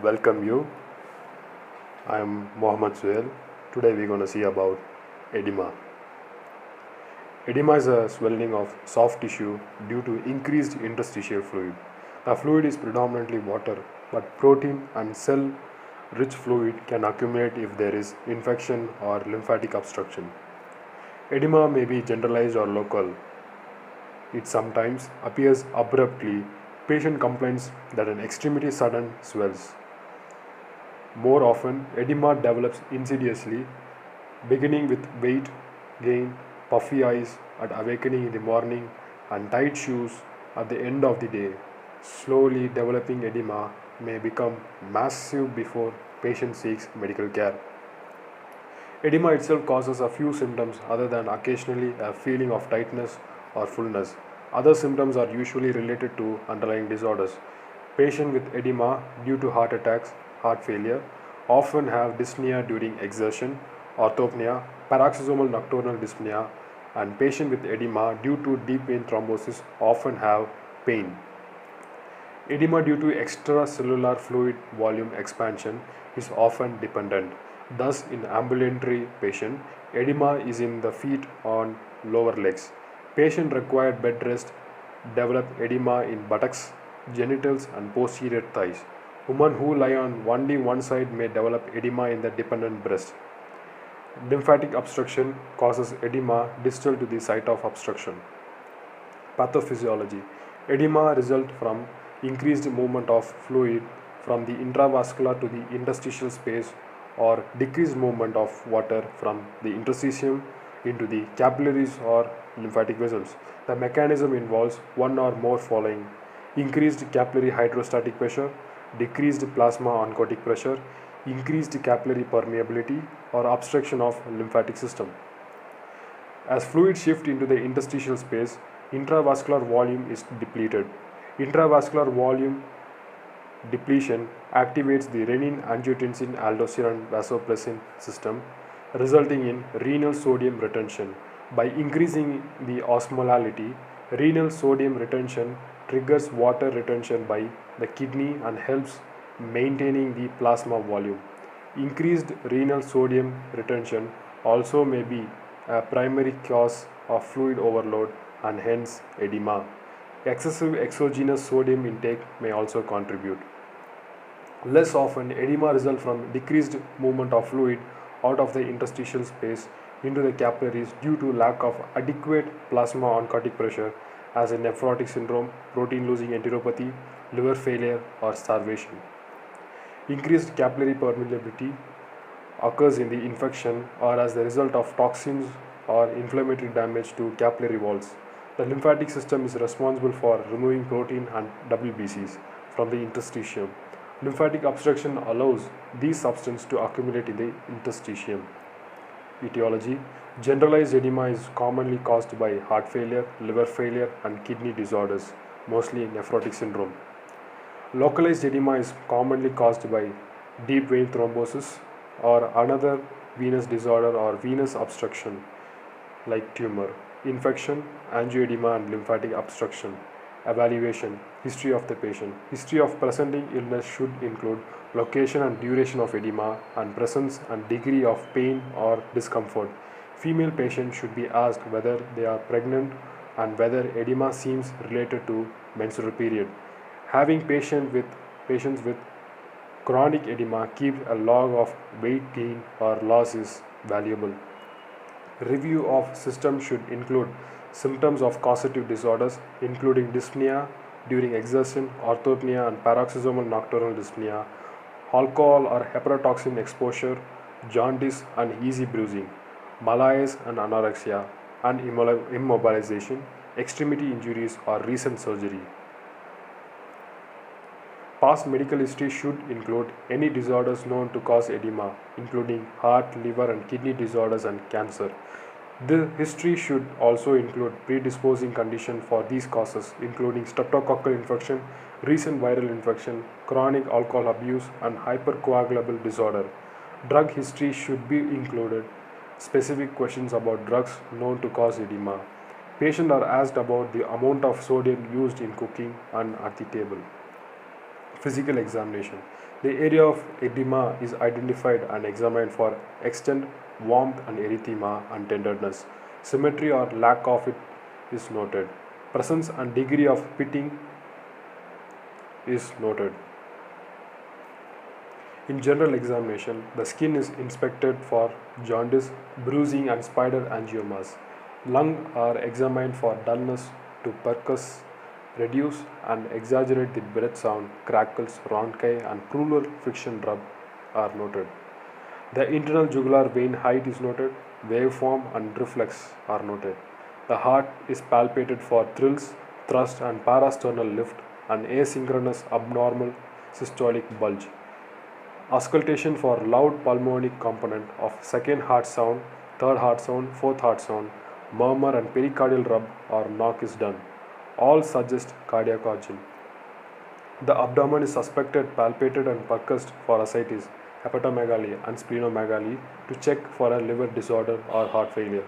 welcome you. I am Mohammad Suhail. Today we're going to see about edema. Edema is a swelling of soft tissue due to increased interstitial fluid. The fluid is predominantly water, but protein and cell rich fluid can accumulate if there is infection or lymphatic obstruction. Edema may be generalized or local. It sometimes appears abruptly. Patient complains that an extremity sudden swells. More often, edema develops insidiously, beginning with weight gain, puffy eyes at awakening in the morning, and tight shoes at the end of the day. Slowly developing edema may become massive before patient seeks medical care. Edema itself causes a few symptoms other than occasionally a feeling of tightness or fullness. Other symptoms are usually related to underlying disorders. Patients with edema due to heart attacks, heart failure, often have dyspnea during exertion, orthopnea, paroxysmal nocturnal dyspnea, and patients with edema due to deep vein thrombosis often have pain. Edema due to extracellular fluid volume expansion is often dependent. Thus, in ambulatory patient, edema is in the feet on lower legs. Patient required bed rest develop edema in buttocks, genitals, and posterior thighs. Women who lie on only one side may develop edema in the dependent breast. Lymphatic obstruction causes edema distal to the site of obstruction. Pathophysiology. Edema results from increased movement of fluid from the intravascular to the interstitial space or decreased movement of water from the interstitium into the capillaries or lymphatic vessels. The mechanism involves one or more following: increased capillary hydrostatic pressure, decreased plasma oncotic pressure, increased capillary permeability, or obstruction of lymphatic system. As fluid shifts into the interstitial space, intravascular volume is depleted. Intravascular volume depletion activates the renin-angiotensin-aldosterone vasopressin system, resulting in renal sodium retention. By increasing the osmolality, renal sodium retention triggers water retention by the kidney and helps maintaining the plasma volume. Increased renal sodium retention also may be a primary cause of fluid overload and hence edema. Excessive exogenous sodium intake may also contribute. Less often, edema results from decreased movement of fluid out of the interstitial space into the capillaries due to lack of adequate plasma oncotic pressure, as in nephrotic syndrome, protein losing enteropathy, liver failure, or starvation. Increased capillary permeability occurs in the infection or as the result of toxins or inflammatory damage to capillary walls. The lymphatic system is responsible for removing protein and WBCs from the interstitium. Lymphatic obstruction allows these substances to accumulate in the interstitium. Etiology. Generalized edema is commonly caused by heart failure, liver failure, and kidney disorders, mostly nephrotic syndrome. Localized edema is commonly caused by deep vein thrombosis or another venous disorder or venous obstruction like tumor, infection, angioedema, and lymphatic obstruction. Evaluation. History of the patient. History of presenting illness should include location and duration of edema and presence and degree of pain or discomfort. Female patients should be asked whether they are pregnant and whether edema seems related to menstrual period. Having patients with chronic edema keep a log of weight gain or loss is valuable. Review of system should include symptoms of causative disorders including dyspnea during exertion, orthopnea and paroxysmal nocturnal dyspnea, alcohol or heparotoxin exposure, jaundice and easy bruising, malaise and anorexia, and immobilization, extremity injuries or recent surgery. Past medical history should include any disorders known to cause edema, including heart, liver, and kidney disorders and cancer. The history should also include predisposing conditions for these causes, including streptococcal infection, recent viral infection, chronic alcohol abuse, and hypercoagulable disorder. Drug history should be included. Specific questions about drugs known to cause edema. Patients are asked about the amount of sodium used in cooking and at the table. Physical examination. The area of edema is identified and examined for extent, warmth and erythema and tenderness. Symmetry or lack of it is noted. Presence and degree of pitting is noted. In general examination, the skin is inspected for jaundice, bruising and spider angiomas. Lungs are examined for dullness to percuss, reduce and exaggerate the breath sound, crackles, rhonchi and pleural friction rub are noted. The internal jugular vein height is noted, waveform and reflex are noted. The heart is palpated for thrills, thrust and parasternal lift and asynchronous abnormal systolic bulge. Auscultation for loud pulmonic component of second heart sound, third heart sound, fourth heart sound, murmur and pericardial rub or knock is done. All suggest cardiac origin. The abdomen is suspected, palpated and percussed for ascites, hepatomegaly and splenomegaly to check for a liver disorder or heart failure.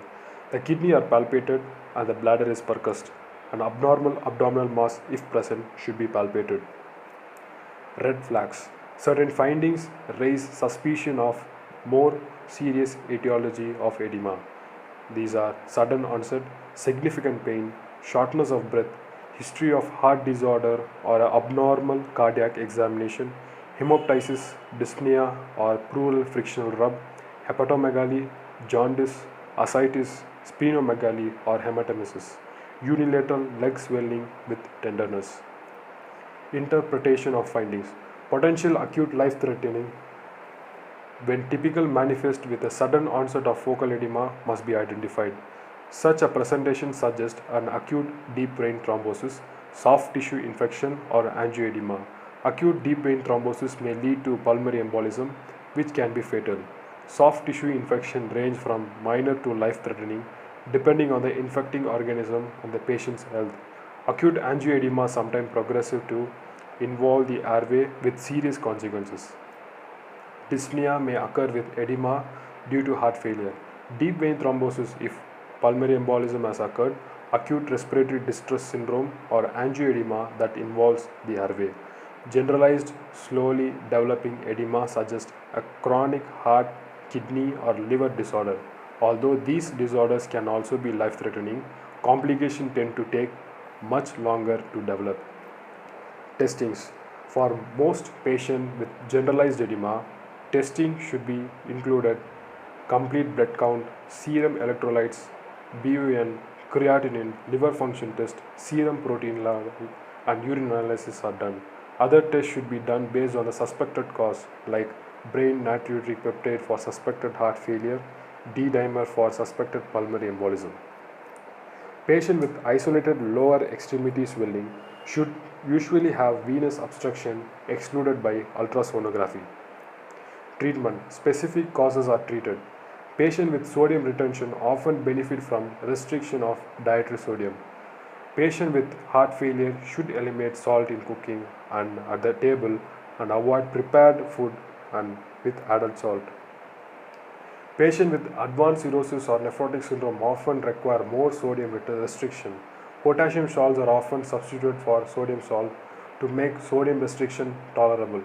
The kidney are palpated and the bladder is percussed. An abnormal abdominal mass, if present, should be palpated. Red flags. Certain findings raise suspicion of more serious etiology of edema. These are sudden onset, significant pain, shortness of breath, history of heart disorder or abnormal cardiac examination, hemoptysis, dyspnea or pleural frictional rub, hepatomegaly, jaundice, ascites, splenomegaly or hematemesis, unilateral leg swelling with tenderness. Interpretation of findings. Potential acute life-threatening when typical manifest with a sudden onset of focal edema must be identified. Such a presentation suggests an acute deep vein thrombosis, soft tissue infection or angioedema. Acute deep vein thrombosis may lead to pulmonary embolism which can be fatal. Soft tissue infection range from minor to life-threatening depending on the infecting organism and the patient's health. Acute angioedema sometimes progressive to involve the airway with serious consequences. Dyspnea may occur with edema due to heart failure. Deep vein thrombosis if pulmonary embolism has occurred, acute respiratory distress syndrome or angioedema that involves the airway. Generalized, slowly developing edema suggests a chronic heart, kidney or liver disorder. Although these disorders can also be life-threatening, complications tend to take much longer to develop. Testings. For most patients with generalized edema, testing should be included complete blood count, serum electrolytes, BUN, creatinine, liver function test, serum protein level, and urine analysis are done. Other tests should be done based on the suspected cause like brain natriuretic peptide for suspected heart failure, D-dimer for suspected pulmonary embolism. Patient with isolated lower extremity swelling should usually have venous obstruction excluded by ultrasonography. Treatment. Specific causes are treated. Patients with sodium retention often benefit from restriction of dietary sodium. Patients with heart failure should eliminate salt in cooking and at the table and avoid prepared food and with added salt. Patients with advanced cirrhosis or nephrotic syndrome often require more sodium restriction. Potassium salts are often substituted for sodium salt to make sodium restriction tolerable.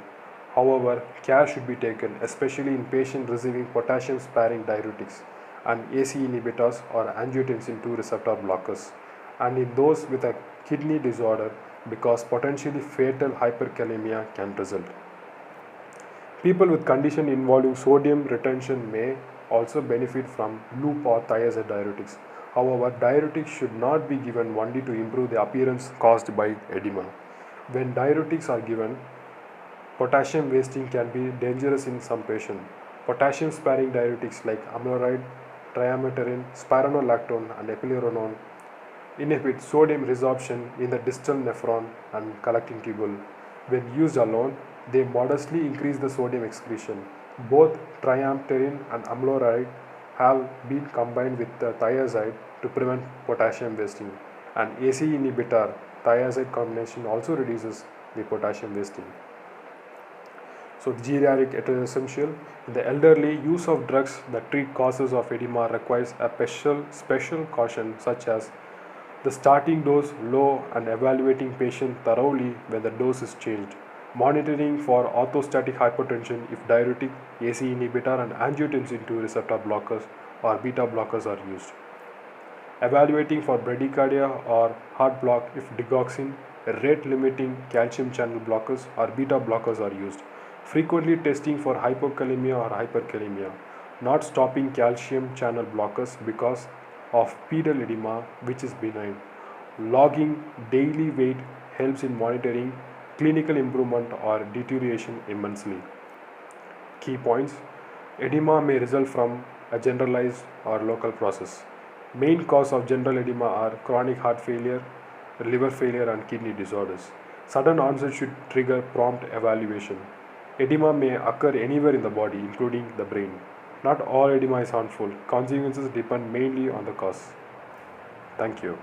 However, care should be taken, especially in patients receiving potassium sparing diuretics and ACE inhibitors or angiotensin II receptor blockers, and in those with a kidney disorder because potentially fatal hyperkalemia can result. People with condition involving sodium retention may also benefit from loop or thiazide diuretics. However, diuretics should not be given only to improve the appearance caused by edema. When diuretics are given, potassium wasting can be dangerous in some patients. Potassium sparing diuretics like amloride, triamterene, spironolactone and eplerenone inhibit sodium resorption in the distal nephron and collecting tubule. When used alone, they modestly increase the sodium excretion. Both triamterene and amloride have been combined with the thiazide to prevent potassium wasting. An ACE inhibitor thiazide combination also reduces the potassium wasting. So, geriatric essential. In the elderly, use of drugs that treat causes of edema requires a special caution, such as the starting dose low and evaluating patient thoroughly when the dose is changed. Monitoring for orthostatic hypotension if diuretic, ACE inhibitor, and angiotensin II receptor blockers or beta blockers are used. Evaluating for bradycardia or heart block if digoxin, rate limiting calcium channel blockers or beta blockers are used. Frequently testing for hypokalemia or hyperkalemia. Not stopping calcium channel blockers because of pedal edema, which is benign. Logging daily weight helps in monitoring clinical improvement or deterioration immensely. Key points: edema may result from a generalized or local process. Main cause of general edema are chronic heart failure, liver failure, and kidney disorders. Sudden onset should trigger prompt evaluation. Edema may occur anywhere in the body, including the brain. Not all edema is harmful. Consequences depend mainly on the cause. Thank you.